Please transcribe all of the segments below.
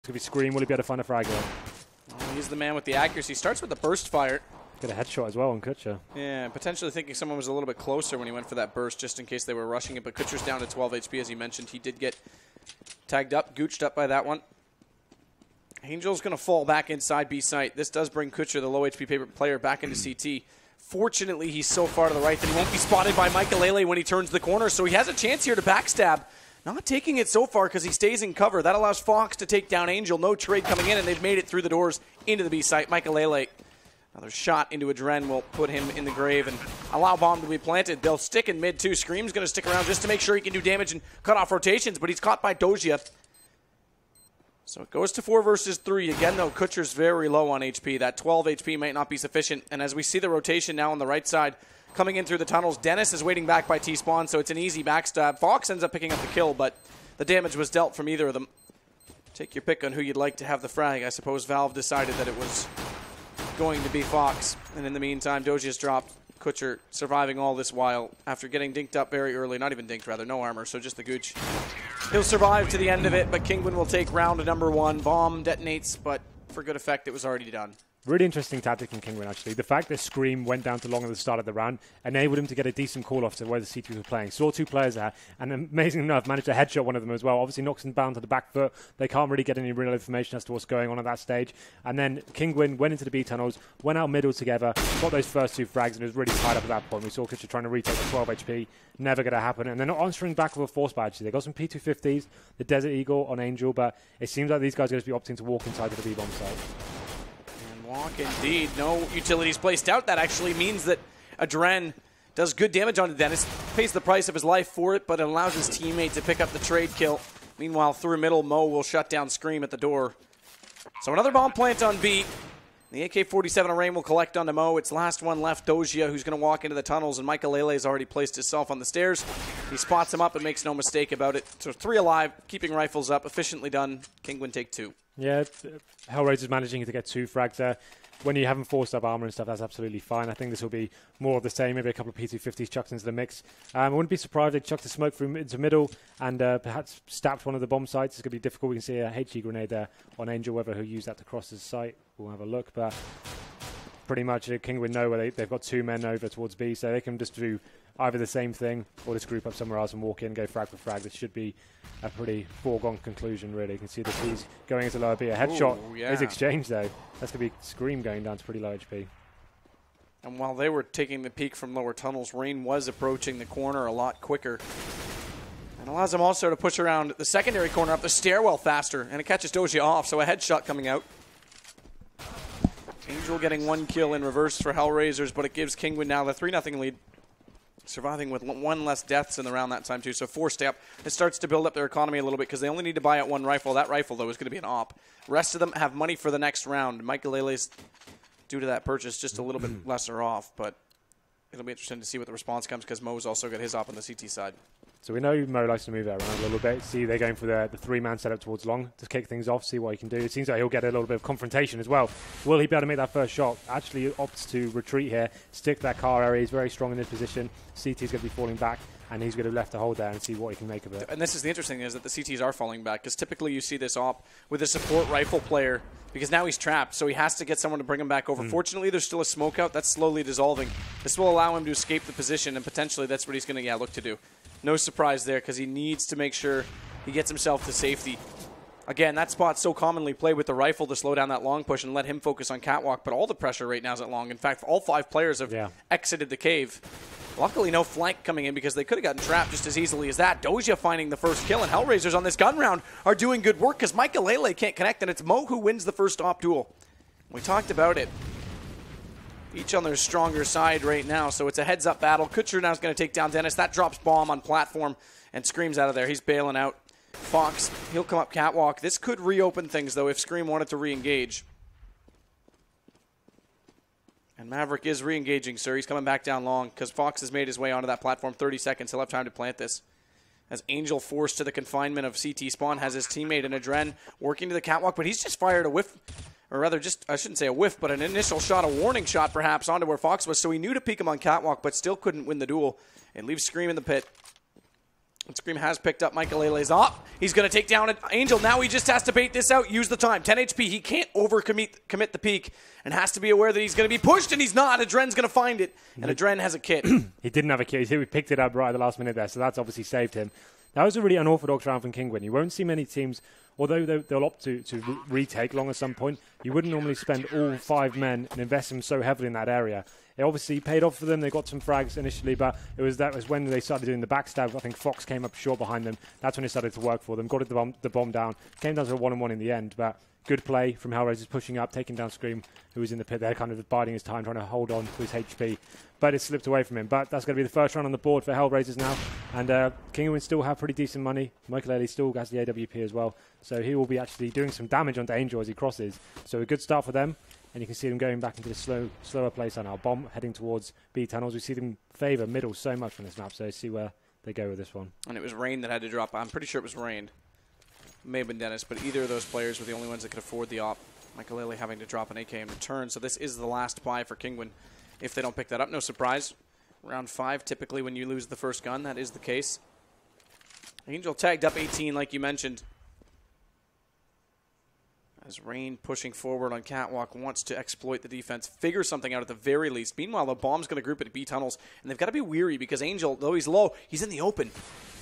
going to be Scream. Will he be able to find a frag here? Well, he's the man with the accuracy. Starts with the burst fire. Got a headshot as well on Kutcher. Yeah, potentially thinking someone was a little bit closer when he went for that burst just in case they were rushing it. But Kutcher's down to 12 HP, as he mentioned. He did get tagged up, gooched up by that one. Angel's going to fall back inside B site. This does bring Kutcher, the low HP player, back into CT. Fortunately, he's so far to the right that he won't be spotted by Michael when he turns the corner. So he has a chance here to backstab. Not taking it so far because he stays in cover. That allows Fox to take down Angel. No trade coming in, and they've made it through the doors into the B site. Michael another shot into Adren will put him in the grave and allow bomb to be planted. They'll stick in mid too. Scream's going to stick around just to make sure he can do damage and cut off rotations, but he's caught by Dojia. So it goes to 4 versus 3. Again, though, Kutcher's very low on HP. That 12 HP might not be sufficient. And as we see the rotation now on the right side coming in through the tunnels, Dennis is waiting back by T-Spawn, so it's an easy backstab. Fox ends up picking up the kill, but the damage was dealt from either of them. Take your pick on who you'd like to have the frag. I suppose Valve decided that it was going to be Fox. And in the meantime, Dojia's dropped. Kutcher surviving all this while after getting dinked up very early. Not even dinked, rather. No armor, so just the gooch. He'll survive to the end of it, but Kinguin will take round number 1. Bomb detonates, but for good effect, it was already done. Really interesting tactic from Kinguin, actually. The fact that Scream went down to long at the start of the round enabled him to get a decent call-off to where the CTs were playing. Saw 2 players there, and amazing enough, managed to headshot one of them as well. Obviously knocks him down to the back foot. They can't really get any real information as to what's going on at that stage. And then Kinguin went into the B tunnels, went out middle together, got those first 2 frags, and it was really tied up at that point. We saw Kutcher trying to retake the 12 HP. Never going to happen. And they're not answering back with a force badge. They got some P250s, the Desert Eagle on Angel, but it seems like these guys are going to be opting to walk inside of the B-bomb site. Walk indeed. No utilities placed out. That actually means that Adren does good damage on Dennis, pays the price of his life for it, but it allows his teammate to pick up the trade kill. Meanwhile, through middle, Mo will shut down Scream at the door. So another bomb plant on B. The AK-47 array will collect onto Mo. It's last one left, Dojia, who's going to walk into the tunnels, and Michael has already placed himself on the stairs. He spots him up and makes no mistake about it. So 3 alive, keeping rifles up, efficiently done. Kinguin take 2. Yeah, HellRaisers managing to get 2 frags there. When you haven't forced up armor and stuff, that's absolutely fine. I think this will be more of the same, maybe a couple of P250s chucked into the mix. I wouldn't be surprised if they chucked a smoke through into middle and perhaps stabbed one of the bomb sites. It's going to be difficult. We can see a HE grenade there on Angel, whether he'll use that to cross his site. We'll have a look, but pretty much Kinguin know where they've got 2 men over towards B, so they can just do either the same thing or just group up somewhere else and walk in, go frag for frag. This should be a pretty foregone conclusion, really. You can see the P's going into lower B. A headshot is exchanged, though. That's going to be Scream going down to pretty low HP. And while they were taking the peak from lower tunnels, Rain was approaching the corner a lot quicker. And allows him also to push around the secondary corner up the stairwell faster, and it catches Dojia off, so a headshot coming out. Angel getting 1 kill in reverse for HellRaisers, but it gives Kinguin now the 3-0 lead. Surviving with 1 less deaths in the round that time, too. So 4-step. It starts to build up their economy a little bit because they only need to buy out 1 rifle. That rifle, though, is going to be an op. Rest of them have money for the next round. Michael Lele's, due to that purchase, just a little bit lesser off. But it'll be interesting to see what the response comes because Mo's also got his op on the CT side. So we know Mo likes to move that around a little bit. See, they're going for the 3-man setup towards long to kick things off, see what he can do. It seems like he'll get a little bit of confrontation as well. Will he be able to make that first shot? Actually, he opts to retreat here, stick that car area. He's very strong in this position. CT's going to be falling back, and he's going to be left to hold there and see what he can make of it. And this is the interesting thing is that the CTs are falling back because typically you see this op with a support rifle player because now he's trapped, so he has to get someone to bring him back over. Fortunately, there's still a smoke out that's slowly dissolving. This will allow him to escape the position, and potentially that's what he's going to look to do. No surprise there because he needs to make sure he gets himself to safety. Again, that spot's so commonly played with the rifle to slow down that long push and let him focus on catwalk, but all the pressure right now is at long. In fact, all 5 players have exited the cave. Luckily, no flank coming in because they could have gotten trapped just as easily as that. Dojia finding the first kill, and HellRaisers on this gun round are doing good work because Michael can't connect, and it's Mo who wins the first op duel. We talked about it. Each on their stronger side right now, so it's a heads-up battle. Kutcher now is going to take down Dennis. That drops bomb on platform and Scream's out of there. He's bailing out. Fox, he'll come up catwalk. This could reopen things, though, if Scream wanted to re-engage. And Maverick is re-engaging, sir. He's coming back down long because Fox has made his way onto that platform. 30 seconds. He'll have time to plant this. As Angel forced to the confinement of CT spawn, has his teammate in Adren working to the catwalk, but he's just fired a whiff. Or rather, I shouldn't say a whiff, but an initial shot, a warning shot perhaps, onto where Fox was. So he knew to peek him on catwalk, but still couldn't win the duel. And leaves Scream in the pit. And Scream has picked up Michael op. He's going to take down Angel. Now he just has to bait this out, use the time. 10 HP. He can't commit the peak and has to be aware that he's going to be pushed, and he's not. Adren's going to find it, and Adren has a kit. He didn't have a kit. He picked it up right at the last minute there, so that's obviously saved him. That was a really unorthodox round from Kinguin. You won't see many teams, although they'll opt to retake long at some point, you wouldn't normally spend all 5 men and invest them so heavily in that area. It obviously paid off for them. They got some frags initially, but that was when they started doing the backstab. I think Fox came up short behind them. That's when it started to work for them. Got the bomb down. Came down to a 1-on-1 in the end, but good play from HellRaisers, pushing up, taking down Scream, who was in the pit there, kind of biding his time, trying to hold on to his HP. But it slipped away from him. But that's going to be the first round on the board for HellRaisers now. And Kinguin still have pretty decent money. Michael still has the AWP as well. So he will be actually doing some damage onto Angel as he crosses. So a good start for them. And you can see them going back into the slower place on our bomb, heading towards B tunnels. We see them favour middle so much on this map, so see where they go with this one. And it was Rain that had to drop. I'm pretty sure it was Rain. May have been Dennis, but either of those players were the only ones that could afford the op. Michael having to drop an AK in return, so this is the last buy for Kinguin. If they don't pick that up, no surprise. Round 5, typically when you lose the first gun, that is the case. Angel tagged up 18, like you mentioned. As Rain pushing forward on Catwalk wants to exploit the defense, figure something out at the very least. Meanwhile, the bomb's going to group at B tunnels, and they've got to be weary because Angel, though he's low, he's in the open.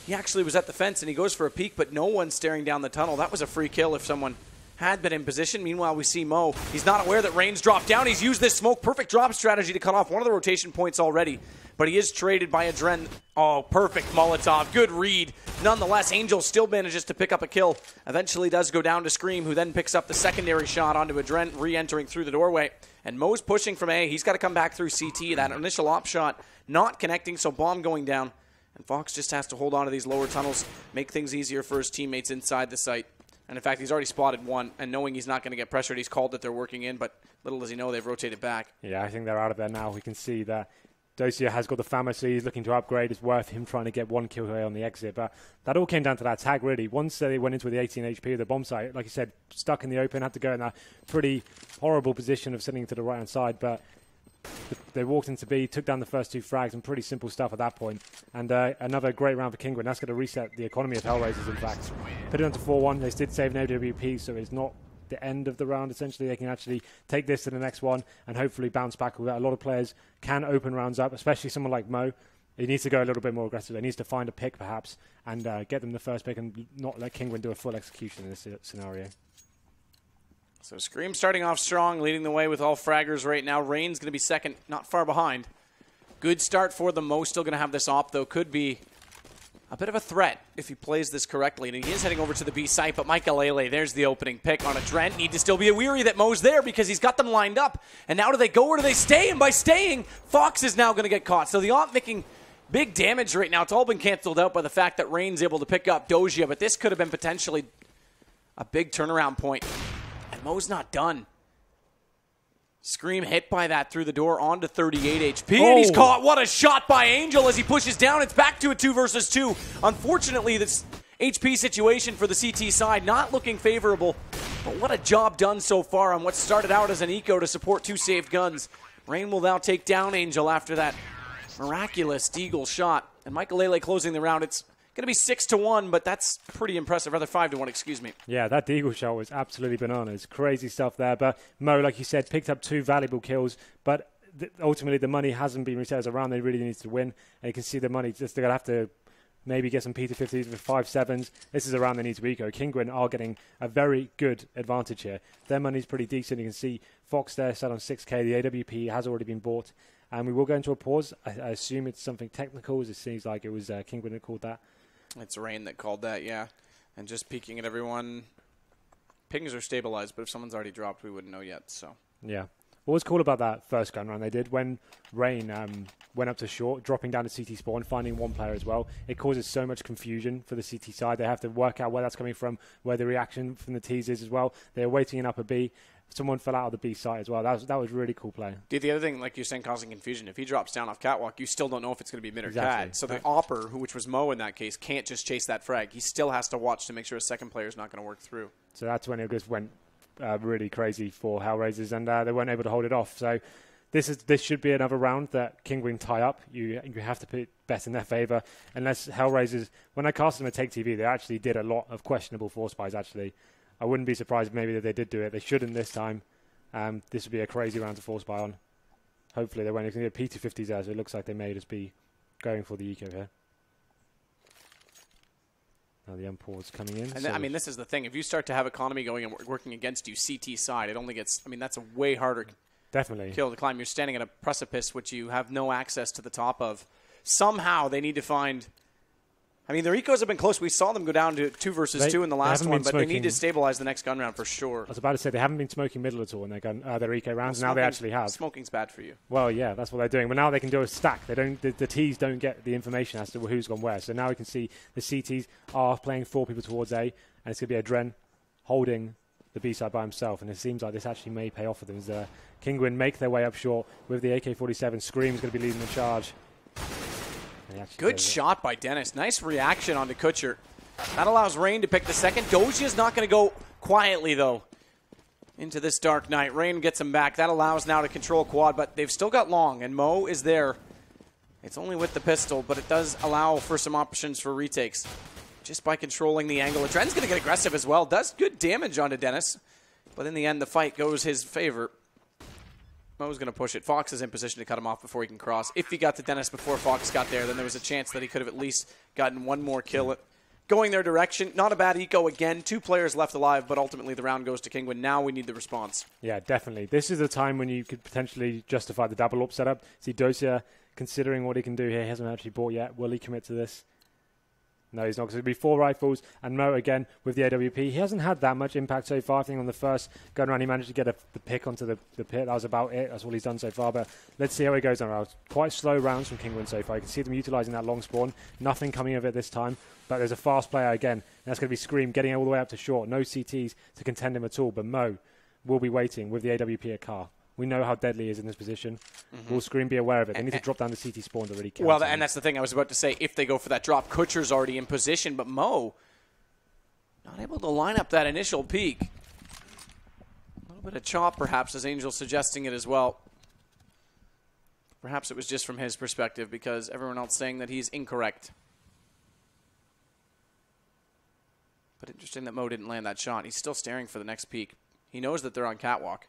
He actually was at the fence, and he goes for a peek, but no one's staring down the tunnel. That was a free kill if someone had been in position. Meanwhile, we see Mo. He's not aware that Rain's dropped down. He's used this smoke. Perfect drop strategy to cut off one of the rotation points already. But he is traded by Adren. Oh, perfect Molotov. Good read. Nonetheless, Angel still manages to pick up a kill. Eventually does go down to Scream, who then picks up the secondary shot onto Adren, re-entering through the doorway. And Mo's pushing from A. He's got to come back through CT. That initial op shot not connecting, so bomb going down. And Fox just has to hold on to these lower tunnels, make things easier for his teammates inside the site. And in fact, he's already spotted one, and knowing he's not going to get pressured, he's called that they're working in, but little does he know they've rotated back. Yeah, I think they're out of there now. We can see that Dosia has got the FAMA, so he's looking to upgrade. It's worth him trying to get one kill away on the exit. But that all came down to that tag, really. Once they went into the 18 HP of the bomb site, like you said, stuck in the open, had to go in that pretty horrible position of sitting to the right-hand side. But they walked into B, took down the first 2 frags, and pretty simple stuff at that point. And another great round for Kinguin. That's going to reset the economy of HellRaisers, in fact. Put it onto 4-1. They did save an AWP, so it's not the end of the round. Essentially, they can actually take this to the next one and hopefully bounce back with it. A lot of players can open rounds up, especially someone like Mo. He needs to go a little bit more aggressive. He needs to find a pick, perhaps, and get them the first pick and not let Kinguin do a full execution in this scenario. So Scream starting off strong, leading the way with all fraggers right now. Rain's going to be second, not far behind. Good start for them. Mo still going to have this op, though. Could be a bit of a threat if he plays this correctly. And he is heading over to the B site, but Michael there's the opening pick on Adren. Need to still be weary that Mo's there because he's got them lined up. And now do they go or do they stay? And by staying, Fox is now going to get caught. So the op making big damage right now. It's all been canceled out by the fact that Rain's able to pick up Dosia, but this could have been potentially a big turnaround point. And Mo's not done. Scream hit by that through the door onto 38 HP, and he's caught. What a shot by Angel as he pushes down. It's back to a 2 versus 2. Unfortunately, this HP situation for the CT side not looking favorable, but what a job done so far on what started out as an eco to support 2 saved guns. Rain will now take down Angel after that miraculous Deagle shot. And Michael closing the round. It's going to be 6-1, but that's pretty impressive. Rather 5-1, excuse me. Yeah, that Deagle shot was absolutely bananas. Crazy stuff there. But Mo, like you said, picked up 2 valuable kills. But ultimately, the money hasn't been reset as a round. They really need to win. And you can see the money. They're going to have to maybe get some P250s with 5-7s. This is a round they need to eco. Kinguin are getting a very good advantage here. Their money's pretty decent. You can see Fox there set on 6K. The AWP has already been bought. And we will go into a pause. I assume it's something technical, as it seems like it was Kinguin that called that. It's Rain that called that, yeah. And just peeking at everyone. Pings are stabilized, but if someone's already dropped, we wouldn't know yet. So yeah. What was cool about that first gun run they did, when Rain went up to short, dropping down to CT spawn, finding one player as well, it causes so much confusion for the CT side. They have to work out where that's coming from, where the reaction from the T's is as well. They're waiting in upper B. Someone fell out of the B site as well. That was really cool play. The other thing, like you're saying, causing confusion, if he drops down off Catwalk, you still don't know if it's going to be mid or CAD. So the opper, which was Mo in that case, can't just chase that frag. He still has to watch to make sure a second player is not going to work through. So that's when it just went really crazy for HellRaisers, and they weren't able to hold it off. So this should be another round that Kinguin tie up. You have to put bet in their favor, unless HellRaisers. When I cast them at Take TV, they actually did a lot of questionable force buys. Actually, I wouldn't be surprised maybe that they did do it. They shouldn't this time. This would be a crazy round to force buy on. Hopefully they won't. If they get P250s there, so it looks like they may just be going for the eco here. Now the import's coming in. And I mean, this is the thing. If you start to have economy going and working against you, CT side, it only gets. I mean, that's a way harder definitely kill to climb. You're standing at a precipice which you have no access to the top of. Somehow they need to find. I mean, their ecos have been close. We saw them go down to 2 versus 2 in the last one, but they need to stabilize the next gun round for sure. I was about to say they haven't been smoking middle at all in their eco rounds. Now they actually have. Smoking's bad for you. Well, yeah, that's what they're doing. But now they can do a stack. They don't. The Ts don't get the information as to who's gone where. So now we can see the CTs are playing 4 people towards A, and it's going to be a Dren holding the B side by himself. And it seems like this actually may pay off for them. As Kinguin make their way up short with the AK-47. Scream's going to be leading the charge. Good shot by Dennis. Nice reaction onto Kutcher. That allows Rain to pick the second. Dojia's not going to go quietly, though, into this dark night. Rain gets him back. That allows now to control quad, but they've still got long, and Mo is there. It's only with the pistol, but it does allow for some options for retakes just by controlling the angle. Dren's going to get aggressive as well. Does good damage onto Dennis, but in the end, the fight goes his favor. Mo's going to push it. Fox is in position to cut him off before he can cross. If he got to Dennis before Fox got there, then there was a chance that he could have at least gotten one more kill going their direction. Not a bad eco again. 2 players left alive, but ultimately the round goes to Kinguin. Now we need the response. Yeah, definitely. This is the time when you could potentially justify the double up setup. See Dosia considering what he can do here. He hasn't actually bought yet. Will he commit to this? No, he's not, because it'll be 4 rifles, and Mo again with the AWP. He hasn't had that much impact so far. I think on the first gun round he managed to get the pick onto the pit. That was about it. That's all he's done so far, but let's see how he goes on round. Quite slow rounds from Kinguin so far. You can see them utilising that long spawn. Nothing coming of it this time, but there's a fast player again, and that's going to be Scream getting all the way up to short. No CTs to contend him at all, but Mo will be waiting with the AWP at car. We know how deadly he is in this position. Will Scream be aware of it? They need to drop down the CT spawn to really count. Well, and that's the thing I was about to say. If they go for that drop, Kutcher's already in position, but Mo not able to line up that initial peak. A little bit of chop, perhaps, as Angel's suggesting it as well. Perhaps it was just from his perspective, because everyone else saying that he's incorrect. But interesting that Mo didn't land that shot. He's still staring for the next peak. He knows that they're on catwalk.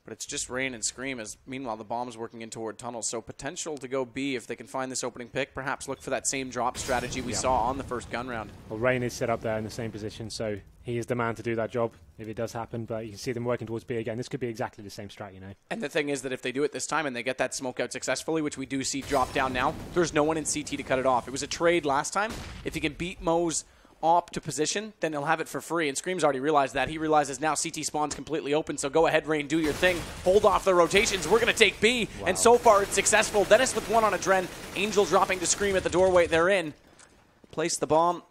But it's just Rain and Scream as, meanwhile, the bomb's working in toward tunnels. So potential to go B if they can find this opening pick. Perhaps look for that same drop strategy we saw on the first gun round. Well, Rain is set up there in the same position, so he is the man to do that job if it does happen. But you can see them working towards B again. This could be exactly the same strat, you know. And the thing is that if they do it this time and they get that smoke out successfully, which we do see drop down now, there's no one in CT to cut it off. It was a trade last time. If he can beat Mo's op to position, then he'll have it for free. And Scream's already realized that. He realizes now CT spawn's completely open, so go ahead, Rain, do your thing. Hold off the rotations. We're going to take B. Wow. And so far it's successful. Dennis with 1 on a Dren. Angel dropping to Scream at the doorway. They're in. Place the bomb.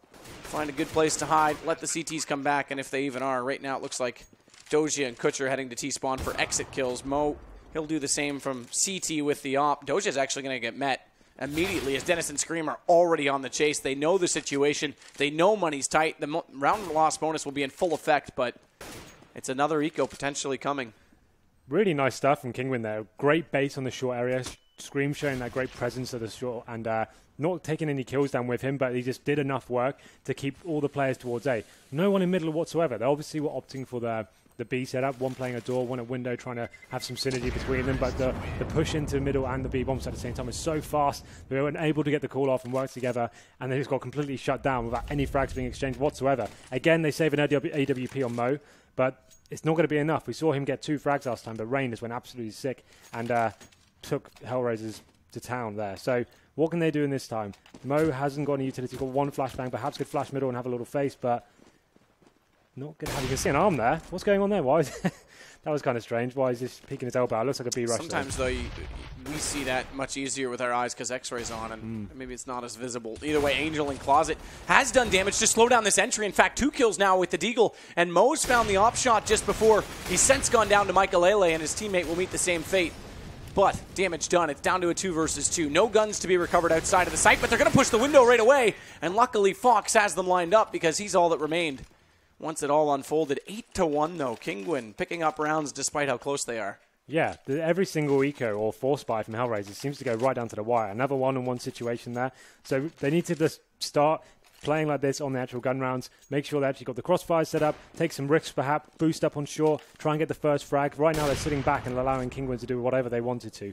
Find a good place to hide. Let the CTs come back, and if they even are. Right now it looks like Dojia and Kutcher heading to T-spawn for exit kills. Mo, he'll do the same from CT with the op. Dojia's actually going to get met immediately as Dennis and Scream are already on the chase. They know the situation. They know money's tight. The round loss bonus will be in full effect, but it's another eco potentially coming. Really nice stuff from Kinguin there. Great base on the short area. Scream showing that great presence of the short and not taking any kills down with him, but he just did enough work to keep all the players towards A. No one in middle whatsoever. They obviously were opting for the B setup, one playing a door, one at window, trying to have some synergy between them, but the push into middle and the B bombs at the same time is so fast they weren't able to get the call off and work together, and they just got completely shut down without any frags being exchanged whatsoever. Again, they save an AWP on Mo, but it's not going to be enough. We saw him get 2 frags last time, but Rain just went absolutely sick and took HellRaisers to town there. So what can they do in this time? Mo hasn't got any utility. He's got 1 flashbang, perhaps could flash middle and have a little face, but not good. You can see an arm there. What's going on there? Why is that was kind of strange. Why is this peeking his elbow? It looks like a B rush. Sometimes, though, we see that much easier with our eyes because X-ray's on, and maybe it's not as visible. Either way, Angel in closet has done damage to slow down this entry. In fact, 2 kills now with the Deagle, and Mo's found the op shot just before he's since gone down to Michael Lele, and his teammate will meet the same fate. But damage done. It's down to a 2 versus 2. No guns to be recovered outside of the site, but they're going to push the window right away, and luckily Fox has them lined up because he's all that remained. Once it all unfolded, 8-1 though. Kinguin picking up rounds despite how close they are. Yeah, every single eco or force buy from HellRaisers seems to go right down to the wire. Another one-on-one situation there. So they need to just start playing like this on the actual gun rounds. Make sure they actually got the crossfire set up. Take some risks perhaps. Boost up on shore. Try and get the first frag. Right now they're sitting back and allowing Kinguin to do whatever they wanted to.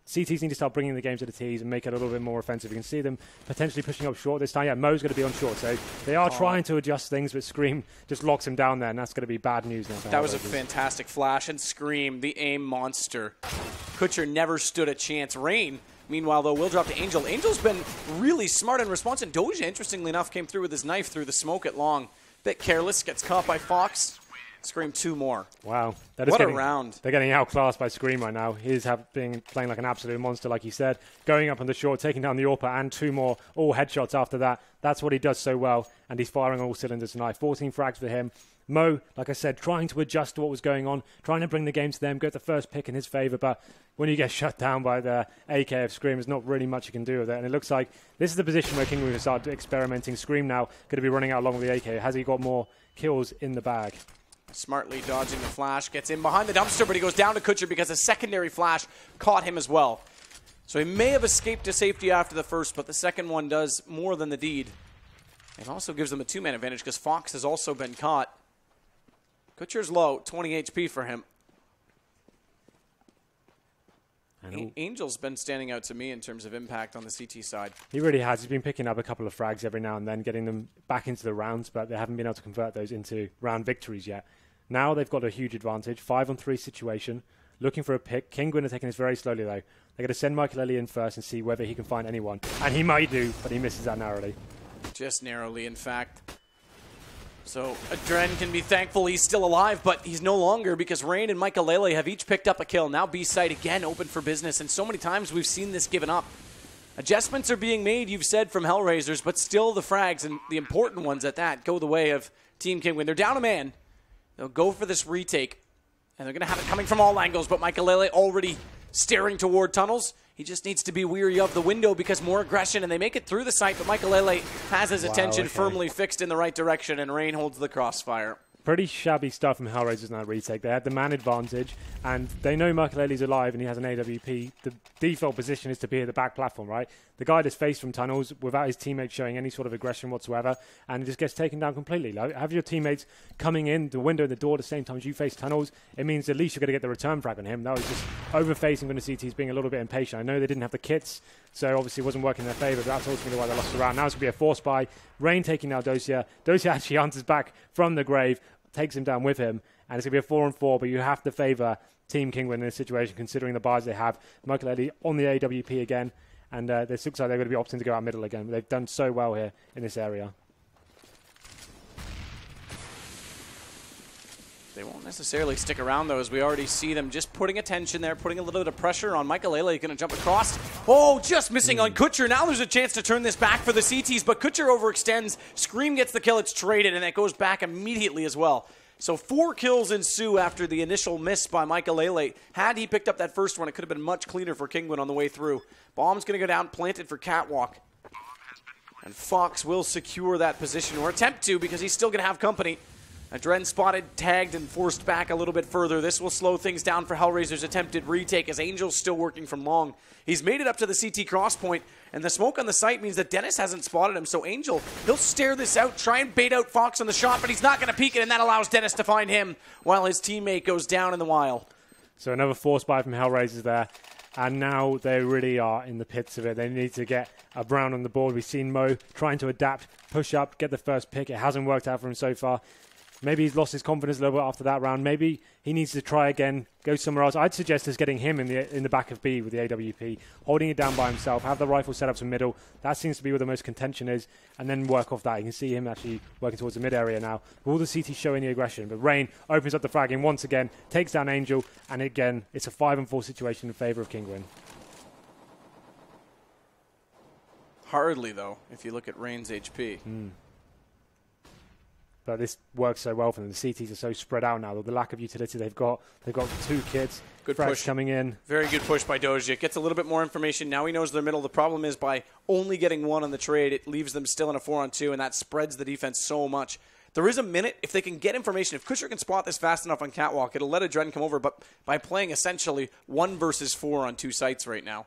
CTs need to start bringing the game to the T's and make it a little bit more offensive. You can see them potentially pushing up short this time. Yeah, Mo's going to be on short, so they are trying to adjust things, but Scream just locks him down there, and that's going to be bad news now. That was a fantastic flash, and Scream, the aim monster. Kutcher never stood a chance. Rain, meanwhile, though, will drop to Angel. Angel's been really smart in response, and Doja, interestingly enough, came through with his knife through the smoke at long. Bit careless, gets caught by Fox. Scream 2 more. Wow. What a round. They're getting outclassed by Scream right now. He's playing like an absolute monster, like you said. Going up on the short, taking down the AWPer, and 2 more, all headshots after that. That's what he does so well, and he's firing on all cylinders tonight. 14 frags for him. Mo, like I said, trying to adjust to what was going on, trying to bring the game to them, get the first pick in his favour, but when you get shut down by the AK of Scream, there's not really much you can do with it. And it looks like this is the position where Kinguin will start experimenting. Scream now going to be running out along with the AK. Has he got more kills in the bag? Smartly dodging the flash, gets in behind the dumpster, but he goes down to Kutcher because a secondary flash caught him as well. So he may have escaped to safety after the first, but the second one does more than the deed. It also gives them a 2-man advantage because Fox has also been caught. Kutcher's low, 20 HP for him. Angel's been standing out to me in terms of impact on the CT side. He really has. He's been picking up a couple of frags every now and then, getting them back into the rounds, but they haven't been able to convert those into round victories yet. Now they've got a huge advantage. 5-on-3 situation. Looking for a pick. Kinguin are taking this very slowly, though. They're going to send Michael Ellie in first and see whether he can find anyone. And he might do, but he misses that narrowly. Just narrowly, in fact. So Adren can be thankful he's still alive, but he's no longer because Rain and Michael Lele have each picked up a kill. Now B-site again open for business, and so many times we've seen this given up. Adjustments are being made, you've said, from HellRaisers, but still the frags, and the important ones at that, go the way of Team Kinguin. They're down a man. They'll go for this retake, and they're going to have it coming from all angles, but Michael Lele already staring toward tunnels. He just needs to be weary of the window because more aggression, and they make it through the site, but Michael Lele has his attention firmly fixed in the right direction, and Rain holds the crossfire. Pretty shabby stuff from HellRaisers in that retake. They had the man advantage, and they know Michael Ellie's alive and he has an AWP. The default position is to be at the back platform, right? The guy that's faced from tunnels without his teammates showing any sort of aggression whatsoever, and it just gets taken down completely. Like, have your teammates coming in the window and the door at the same time as you face tunnels. It means at least you're going to get the return frag on him. That was just over-facing when the CT's being a little bit impatient. I know they didn't have the kits, so obviously it wasn't working in their favour, but that's ultimately why they lost the round. Now it's going to be a force buy. Rain taking down Dosia. Dosia actually answers back from the grave, takes him down with him, and it's going to be a 4-on-4, but you have to favour Team Kinguin in this situation, considering the buys they have. Michael Ellie on the AWP again, and this looks like they're going to be opting to go out middle again. They've done so well here in this area. They won't necessarily stick around, though, as we already see them just putting attention there, putting a little bit of pressure on Michael Lele. Going to jump across. Oh, just missing on Kutcher. Now there's a chance to turn this back for the CTs, but Kutcher overextends. Scream gets the kill. It's traded, and it goes back immediately as well. So 4 kills ensue after the initial miss by Michael Lele. Had he picked up that first one, it could have been much cleaner for Kinguin on the way through. Bomb's going to go down, planted for Catwalk. And Fox will secure that position, or attempt to, because he's still going to have company. Adren spotted, tagged, and forced back a little bit further. This will slow things down for HellRaisers' attempted retake as Angel's still working from long. He's made it up to the CT cross point, and the smoke on the site means that Dennis hasn't spotted him. So Angel, he'll stare this out, try and bait out Fox on the shot, but he's not going to peek it, and that allows Dennis to find him while his teammate goes down in the wild. So another force buy from HellRaisers there. And now they really are in the pits of it. They need to get a brown on the board. We've seen Mo trying to adapt, push up, get the first pick. It hasn't worked out for him so far. Maybe he's lost his confidence a little bit after that round. Maybe he needs to try again, go somewhere else. I'd suggest us getting him in the back of B with the AWP, holding it down by himself, have the rifle set up to middle. That seems to be where the most contention is, and then work off that. You can see him actually working towards the mid area now. Will the CT show any aggression? But Rain opens up the fragging once again, takes down Angel, and again, it's a 5-on-4 situation in favour of Kinguin. Hardly, though, if you look at Rain's HP. But this works so well for them. The CTs are so spread out now. The lack of utility they've got 2 kids. Good push coming in. Very good push by Doja. Gets a little bit more information. Now he knows their middle. The problem is by only getting 1 on the trade, it leaves them still in a 4-on-2, and that spreads the defense so much. There is a minute. If they can get information, if Kutcher can spot this fast enough on Catwalk, it'll let Adren come over. But by playing essentially 1 versus 4 on 2 sites right now,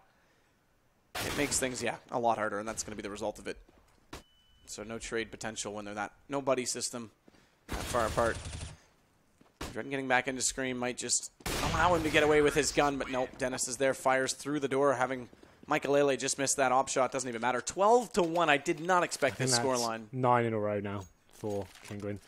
it makes things, a lot harder, and that's going to be the result of it. So no trade potential when they're no buddy system that far apart. Adren getting back into Scream might just allow him to get away with his gun, but nope. Dennis is there, fires through the door, having Michael just missed that op shot. Doesn't even matter. 12-1. I did not expect this scoreline. 9 in a row now for Kinguin.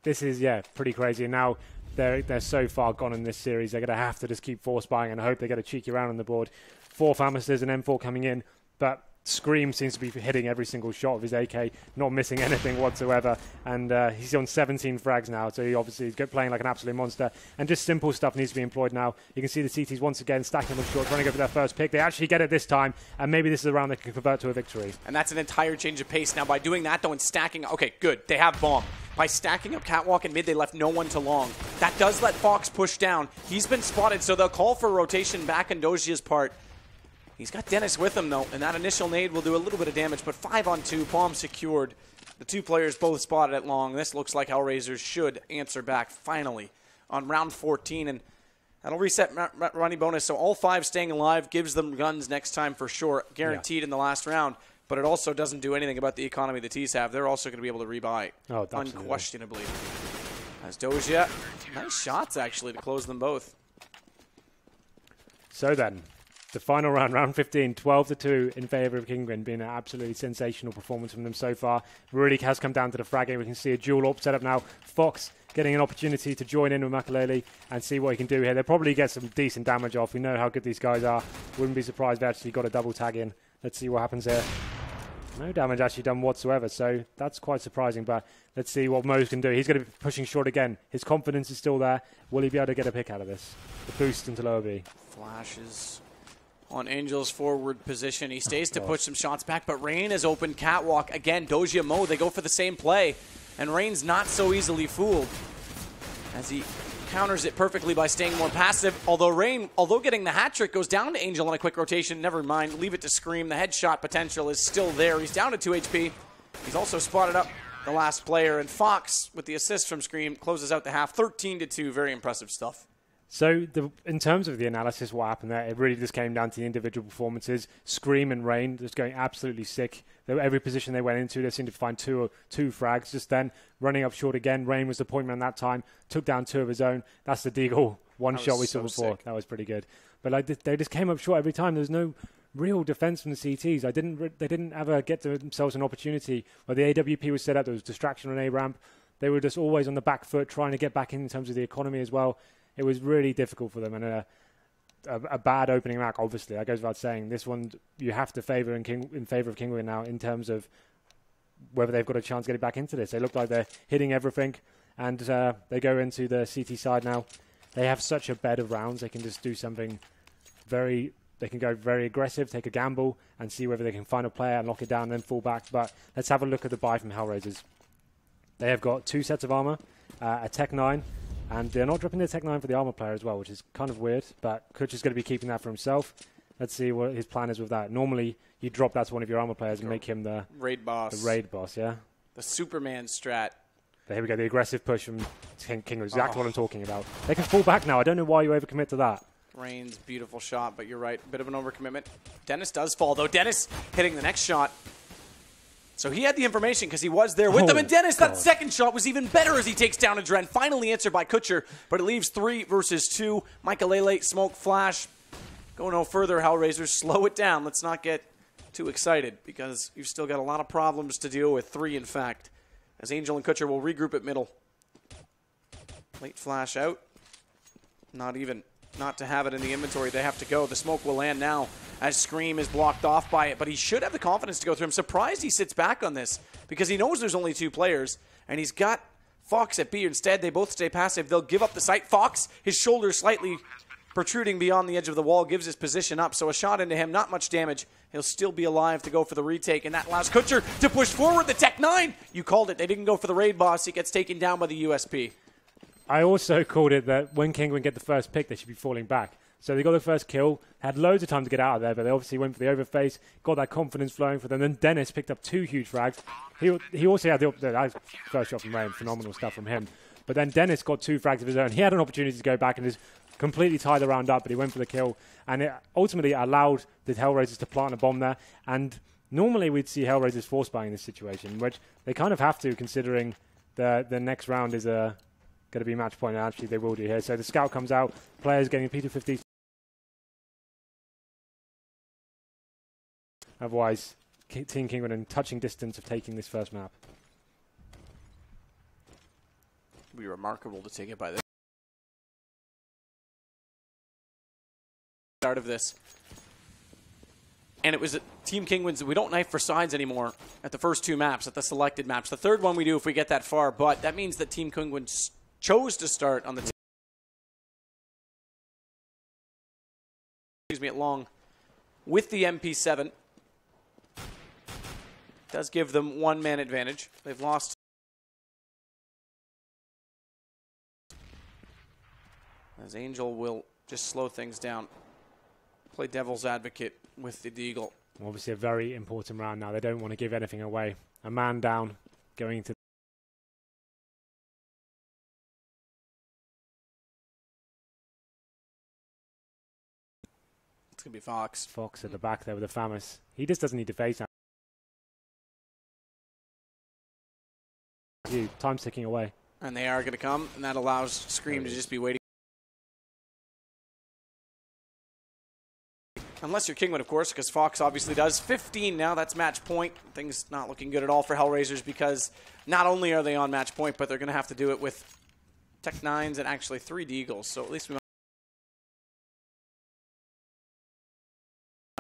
This is, pretty crazy. And now they're so far gone in this series, they're going to have to just keep force buying and hope they get a cheeky round on the board. 4 Famisters and M4 coming in, but Scream seems to be hitting every single shot of his AK, not missing anything whatsoever. And he's on 17 frags now, so he obviously is playing like an absolute monster. And just simple stuff needs to be employed now. You can see the CTs once again stacking them short, trying to go for their first pick. They actually get it this time, and maybe this is a round they can convert to a victory. And that's an entire change of pace. Now, by doing that, though, and stacking... Okay, good. They have bomb. By stacking up Catwalk and mid, they left no one to long. That does let Fox push down. He's been spotted, so they'll call for rotation back on Dojia's part. He's got Dennis with him, though, and that initial nade will do a little bit of damage, but 5-on-2, bomb secured. The 2 players both spotted at long. This looks like HellRaisers should answer back, finally, on round 14, and that'll reset Ronnie bonus, so all 5 staying alive gives them guns next time for sure, guaranteed in the last round, but it also doesn't do anything about the economy the T's have. They're also going to be able to rebuy, unquestionably. As Dojia, nice shots, actually, to close them both. So then, the final round, round 15, 12-2 in favour of Kinguin, being an absolutely sensational performance from them so far. Really has come down to the fragging. We can see a dual up set up now. Fox getting an opportunity to join in with Makalele and see what he can do here. They'll probably get some decent damage off. We know how good these guys are. Wouldn't be surprised if they actually got a double tag in. Let's see what happens here. No damage actually done whatsoever, so that's quite surprising, but let's see what Mo's can do. He's going to be pushing short again. His confidence is still there. Will he be able to get a pick out of this? The boost into lower B. Flashes on Angel's forward position. He stays to push some shots back, but Rain has opened Catwalk. Again, Dojia Mo, they go for the same play, and Rain's not so easily fooled as he counters it perfectly by staying more passive. Although Rain, getting the hat trick, goes down to Angel on a quick rotation. Never mind, leave it to Scream. The headshot potential is still there. He's down to 2 HP. He's also spotted up the last player, and Fox, with the assist from Scream, closes out the half. 13-2, very impressive stuff. So, in terms of the analysis, what happened there, it really just came down to the individual performances. Scream and Rain just going absolutely sick. Every position they went into, they seemed to find two frags. Just then, running up short again. Rain was the point man that time, took down 2 of his own. That's the Deagle one shot we saw before. Sick. That was pretty good. But they just came up short every time. There's no real defense from the CTs. They didn't ever get themselves an opportunity where the AWP was set up. There was distraction on A-ramp. They were just always on the back foot, trying to get back in terms of the economy as well. It was really difficult for them, and a bad opening rack, obviously. That goes without saying. This one you have to favour in favour of Kinguin now in terms of whether they've got a chance getting back into this. They look like they're hitting everything, and they go into the CT side now. They have such a bed of rounds. They can just do something they can go very aggressive, take a gamble, and see whether they can find a player and lock it down and then fall back. But let's have a look at the buy from HellRaisers. They have got 2 sets of armour, a Tech 9, and they're not dropping their Tech 9 for the armor player as well, which is kind of weird, but Kutcher's going to be keeping that for himself. Let's see what his plan is with that. Normally, you drop that to one of your armor players and make him the raid boss. The raid boss, yeah? The Superman strat. There we go, the aggressive push from King, exactly what I'm talking about. They can fall back now. I don't know why you overcommit to that. Rain's beautiful shot, but you're right. Bit of an overcommitment. Dennis does fall, though. Dennis hitting the next shot. So he had the information because he was there with them. And Dennis, that second shot was even better as he takes down Adren. Finally answered by Kutcher, but it leaves 3 versus 2. Michael smoke flash. Go no further, HellRaisers. Slow it down. Let's not get too excited because you've still got a lot of problems to deal with. 3, in fact, as Angel and Kutcher will regroup at middle. Late flash out. Not to have it in the inventory. They have to go. The smoke will land now as Scream is blocked off by it, but he should have the confidence to go through. I'm surprised he sits back on this because he knows there's only 2 players, and he's got Fox at B. Instead, they both stay passive. They'll give up the site. Fox, his shoulder slightly protruding beyond the edge of the wall, gives his position up, so a shot into him, not much damage. He'll still be alive to go for the retake, and that allows Kutcher to push forward. The Tech 9, you called it. They didn't go for the raid boss. He gets taken down by the USP. I also called it that when Kinguin get the first pick, they should be falling back. So they got the first kill, had loads of time to get out of there, but they obviously went for the overface, got that confidence flowing for them. Then Dennis picked up 2 huge frags. He also had the first shot from Rain, phenomenal stuff from him. But then Dennis got 2 frags of his own. He had an opportunity to go back and just completely tie the round up, but he went for the kill. And it ultimately allowed the HellRaisers to plant a bomb there. And normally we'd see HellRaisers force buying in this situation, which they kind of have to, considering the next round is going to be match point, and actually they will do here. So the scout comes out, players getting P250. Otherwise, Team Kinguin in touching distance of taking this first map. It would be remarkable to take it by this start of this. And it was Team Kinguin's. We don't knife for sides anymore at the first 2 maps, at the selected maps. The third one we do if we get that far, but that means that Team Kinguin chose to start on the at long with the MP7. Does give them 1-man advantage. They've lost. As Angel will just slow things down. Play devil's advocate with the Deagle. Obviously a very important round now. They don't want to give anything away. A man down going into. It's going to be Fox. Fox at the back there with the Famous. He just doesn't need to face now. Time's ticking away. And they are going to come, and that allows Scream to just be waiting. Unless you're Kinguin, of course, because Fox obviously does. 15 now, that's match point. Things not looking good at all for HellRaisers because not only are they on match point, but they're going to have to do it with Tech 9s and actually 3 Deagles. So at least we might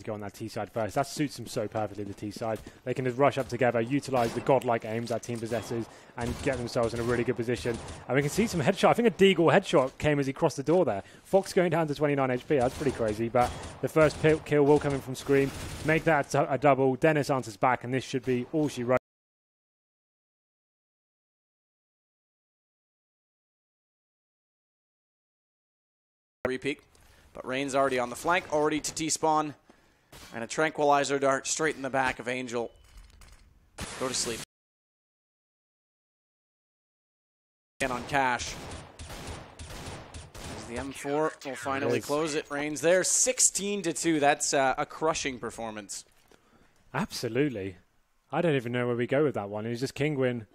go on that T side first. That suits them so perfectly, the T side. They can just rush up together, utilize the godlike aims that team possesses, and get themselves in a really good position. And we can see some headshot. I think a Deagle headshot came as he crossed the door there. Fox going down to 29 HP. That's pretty crazy. But the first kill will come in from Scream. Make that a double. Dennis answers back, and this should be all she wrote. Repeat. But Rain's already on the flank, already to T-spawn. And a tranquilizer dart straight in the back of Angel. Go to sleep. And on Cash. As the M4 will finally close it. Rain's there. 16-2. That's a crushing performance. Absolutely. I don't even know where we go with that one. It was just Kinguin